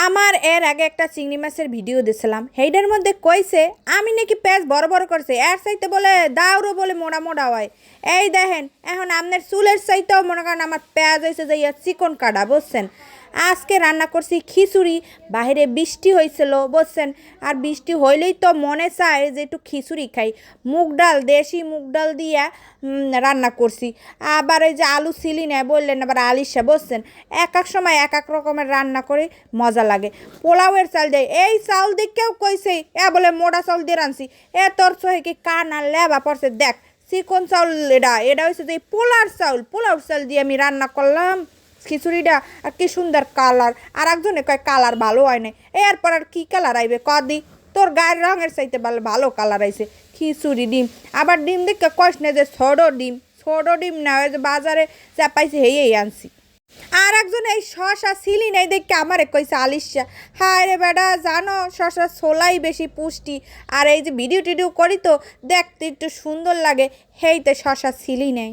আমার এর আগে একটা চিংড়ি মাছের ভিডিও দিয়েছিলাম, সেইটার মধ্যে কইছে আমি নাকি পেঁয়াজ বড় বড় করছে, এর চাইতে বলে দাউরও বলে মোড়া মোড়া হয়। এই দেখেন এখন আপনার চুলের চাইতেও মনে করেন আমার পেঁয়াজ হয়েছে যে চিকন কাটা, বুঝছেন। আজকে রান্না করছি খিচুড়ি, বাইরে বৃষ্টি হয়েছিল বুঝছেন। আর বৃষ্টি হইলেই তো মনে চায় যে একটু খিচুড়ি খাই। মুগ ডাল, দেশি মুগ ডাল দিয়া রান্না করছি। আবার এই যে আলু ছিলি নেয় বললেন, আবার আলিশা বুঝছেন। এক এক সময় এক এক রকমের রান্না করে মজা লাগে। পোলাওয়ের চাল দেয়, এই চাউল দিয়ে কেউ কইছে এ বলে মোটা চাউল দিয়ে রানছি। তোর সহে কি কান আর লেবা পড়ছে দেখ, চিকন চাউল। এটা হচ্ছে যে পোলার চাউল, পোলাওর চাল দিয়ে আমি রান্না করলাম খিচুড়িটা। আর কি সুন্দর কালার। আর একজনে কয় কালার ভালো হয় না। এরপর আর কি কালার আইবে কদি, তোর গায়ের রঙের চাইতে ভালো ভালো কালার আইছে। খিচুড়ি ডিম, আবার ডিম দেখে কষ না যে ছোটো ডিম না, ওই যে বাজারে যা পাইছি হেয়েই আনছি। আর একজন এই শশা ছিলি নাই দেখে আমারে কইছে আলিশা, হায় রে বেটা জানো শশা ছোলাই বেশি পুষ্টি। আর এই যে ভিডিও টিডিও করি তো দেখতে একটু সুন্দর লাগে, হেইতে শশা ছিলি নাই।